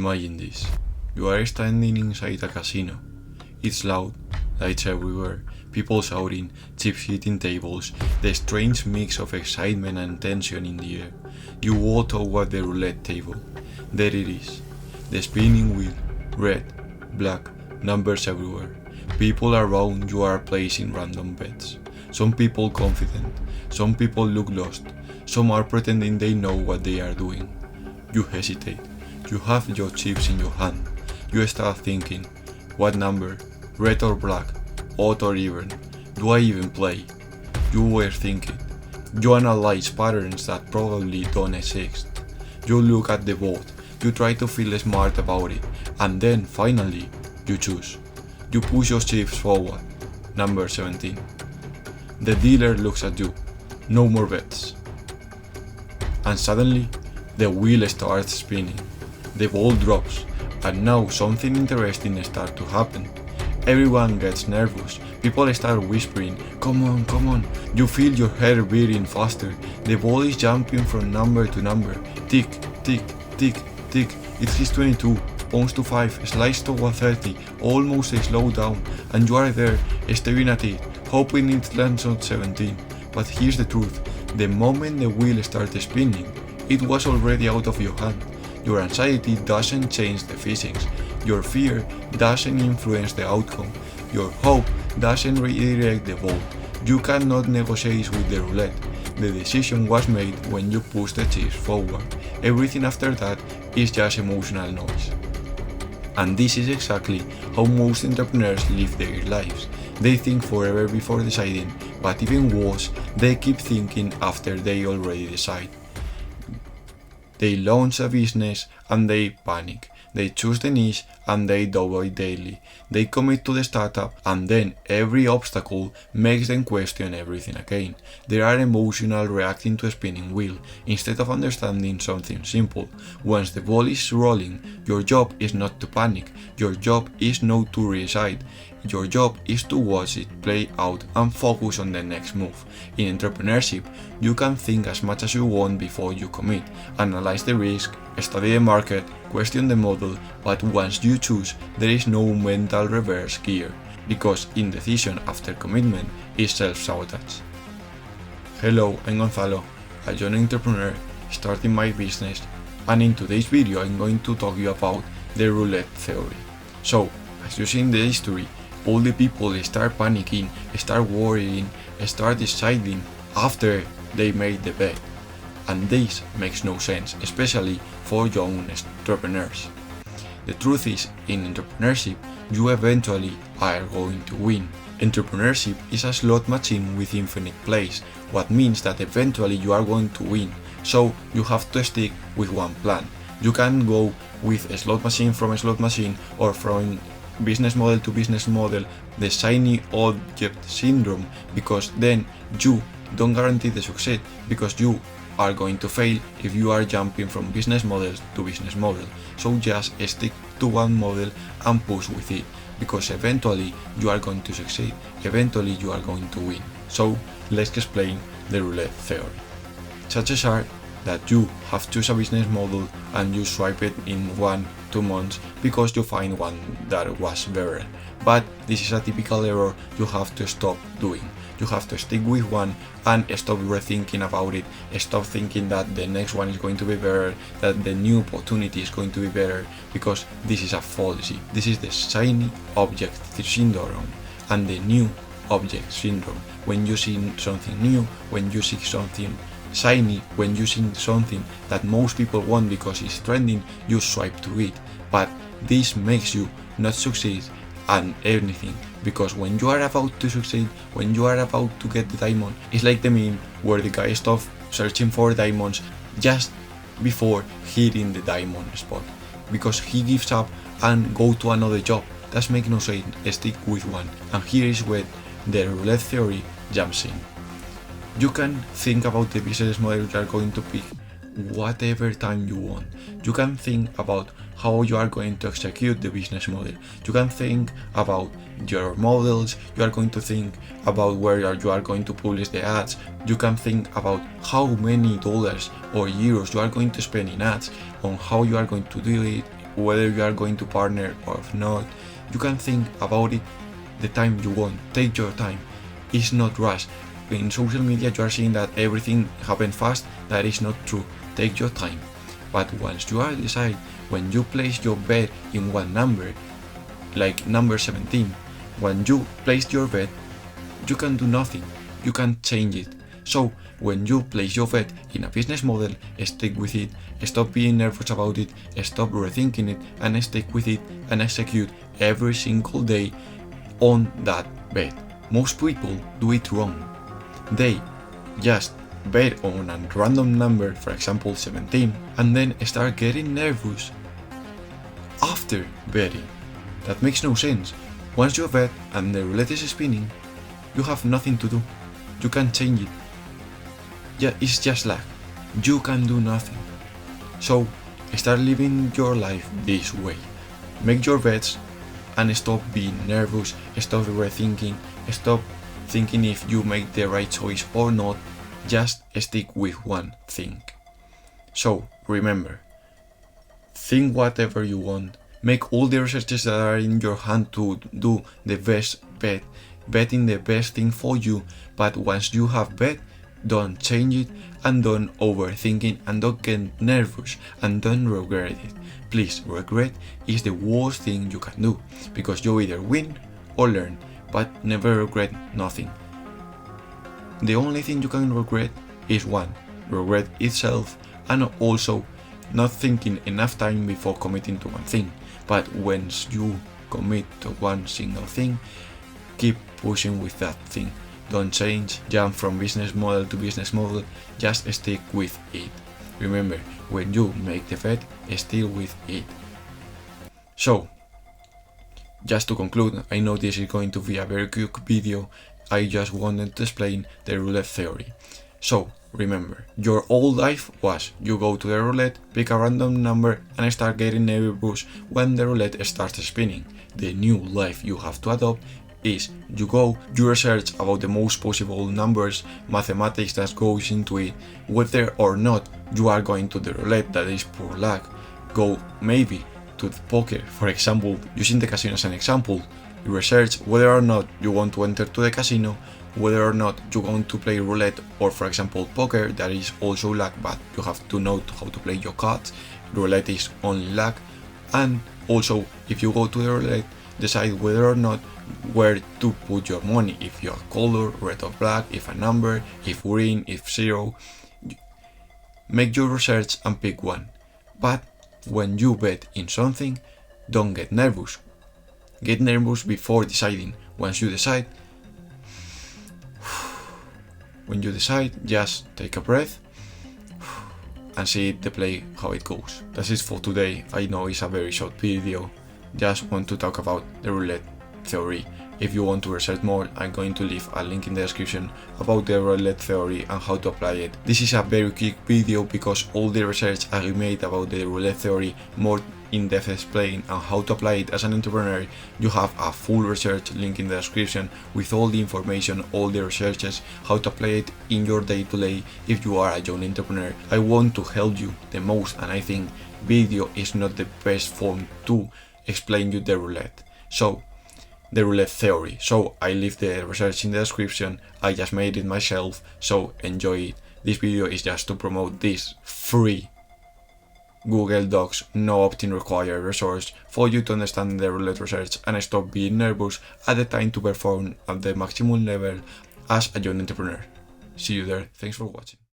Imagine this. You are standing inside a casino. It's loud, lights everywhere, people shouting, chips hitting tables, the strange mix of excitement and tension in the air. You walk toward the roulette table. There it is. The spinning wheel. Red, black, numbers everywhere. People around you are placing random bets. Some people confident, some people look lost, some are pretending they know what they are doing. You hesitate. You have your chips in your hand. You start thinking, what number? Red or black? Odd or even? Do I even play? You were thinking. You analyze patterns that probably don't exist. You look at the board. You try to feel smart about it. And then, finally, you choose. You push your chips forward. Number 17. The dealer looks at you. No more bets. And suddenly, the wheel starts spinning. The ball drops. And now something interesting starts to happen. Everyone gets nervous. People start whispering, come on, come on. You feel your heart beating faster. The ball is jumping from number to number. Tick, tick, tick, tick. It hits 22, bounce to 5, slides to 130, almost slow down, and you are there, staring at it, hoping it lands on 17. But here's the truth, the moment the wheel started spinning, it was already out of your hand. Your anxiety doesn't change the physics, your fear doesn't influence the outcome, your hope doesn't redirect the ball. You cannot negotiate with the roulette. The decision was made when you push the chips forward. Everything after that is just emotional noise. And this is exactly how most entrepreneurs live their lives. They think forever before deciding, but even worse, they keep thinking after they already decide. They launch a business and they panic. They choose the niche and they double it daily. They commit to the startup and then every obstacle makes them question everything again. They are emotional, reacting to a spinning wheel instead of understanding something simple. Once the ball is rolling, your job is not to panic. Your job is not to decide. Your job is to watch it play out and focus on the next move. In entrepreneurship, you can think as much as you want before you commit, analyze the risk, study the market, question the model, but once you choose, there is no mental reverse gear, because indecision after commitment is self-sabotage. Hello, I'm Gonzalo, a young entrepreneur starting my business, and in today's video I'm going to talk you about the roulette theory. So, as you see in the history, all the people start panicking, start worrying, start deciding after they made the bet. And this makes no sense, especially for young entrepreneurs. The truth is, in entrepreneurship, you eventually are going to win. Entrepreneurship is a slot machine with infinite plays, what means that eventually you are going to win. So you have to stick with one plan. You can go with a slot machine from a slot machine or from business model to business model, the shiny object syndrome, because then you don't guarantee the success, because you are going to fail if you are jumping from business model to business model. So just stick to one model and push with it, because eventually you are going to succeed, eventually you are going to win. So let's explain the roulette theory. Chances are that you have to choose a business model and you swipe it in 1-2 months because you find one that was better. But this is a typical error you have to stop doing. You have to stick with one and stop rethinking about it, stop thinking that the next one is going to be better, that the new opportunity is going to be better, because this is a fallacy. This is the shiny object syndrome and the new object syndrome. When you see something new, when you see something shiny, when you see something that most people want because it's trending, you swipe to it. But this makes you not succeed and anything, because when you are about to succeed, when you are about to get the diamond, it's like the meme where the guy stops searching for diamonds just before hitting the diamond spot, because he gives up and go to another job. That makes no sense. Stick with one. And here is where the roulette theory jumps in. You can think about the business model you are going to pick whatever time you want. You can think about how you are going to execute the business model. You can think about your models. You are going to think about where you are going to publish the ads. You can think about how many dollars or euros you are going to spend in ads, on how you are going to do it, whether you are going to partner or not, you can think about it the time you want. Take your time. It's not rush. In social media you are seeing that everything happens fast. That is not true. Take your time. But once you are decided, when you place your bet in one number, like number 17, when you place your bet, you can do nothing. You can't change it. So when you place your bet in a business model, stick with it, stop being nervous about it, stop rethinking it, and stick with it and execute every single day on that bet. Most people do it wrong. They just bet on a random number, for example 17, and then start getting nervous after betting. That makes no sense. Once you bet and the roulette is spinning, you have nothing to do. You can't change it. Yeah, it's just luck. You can do nothing. So start living your life this way. Make your bets and stop being nervous, stop rethinking, stop thinking if you make the right choice or not. Just stick with one thing. So remember, think whatever you want, make all the researches that are in your hand to do the best bet, betting the best thing for you, but once you have bet, don't change it and don't overthink it and don't get nervous and don't regret it. Please, regret is the worst thing you can do, because you either win or learn, but never regret nothing. The only thing you can regret is one, regret itself, and also not thinking enough time before committing to one thing. But once you commit to one single thing, keep pushing with that thing. Don't change, jump from business model to business model, just stick with it. Remember, when you make the bet, stick with it. So, just to conclude, I know this is going to be a very quick video. I just wanted to explain the roulette theory. So, remember, your old life was you go to the roulette, pick a random number, and start getting nervous when the roulette starts spinning. The new life you have to adopt is you go, you research about the most possible numbers, mathematics that goes into it, whether or not you are going to the roulette, that is pure luck. Go maybe to the poker, for example, using the casino as an example. You research whether or not you want to enter to the casino, whether or not you want to play roulette or, for example, poker, that is also luck, but you have to know how to play your cards. Roulette is only luck. And also, if you go to the roulette, decide whether or not where to put your money, if you are color, red or black, if a number, if green, if zero. Make your research and pick one. But when you bet in something, don't get nervous. Get nervous before deciding. Once you decide, just take a breath and see the play how it goes. That's it for today. I know it's a very short video. Just want to talk about the roulette theory. If you want to research more, I'm going to leave a link in the description about the roulette theory and how to apply it. This is a very quick video because all the research I made about the roulette theory, more in-depth explain and how to apply it as an entrepreneur. You have a full research link in the description with all the information, all the researches, how to apply it in your day-to-day if you are a young entrepreneur. I want to help you the most, and I think video is not the best form to explain you the roulette. So, the roulette theory. So I leave the research in the description. I just made it myself, so enjoy it. This video is just to promote this free Google Docs, no opt-in required resource for you to understand the roulette research and stop being nervous at the time to perform at the maximum level as a young entrepreneur. See you there. Thanks for watching.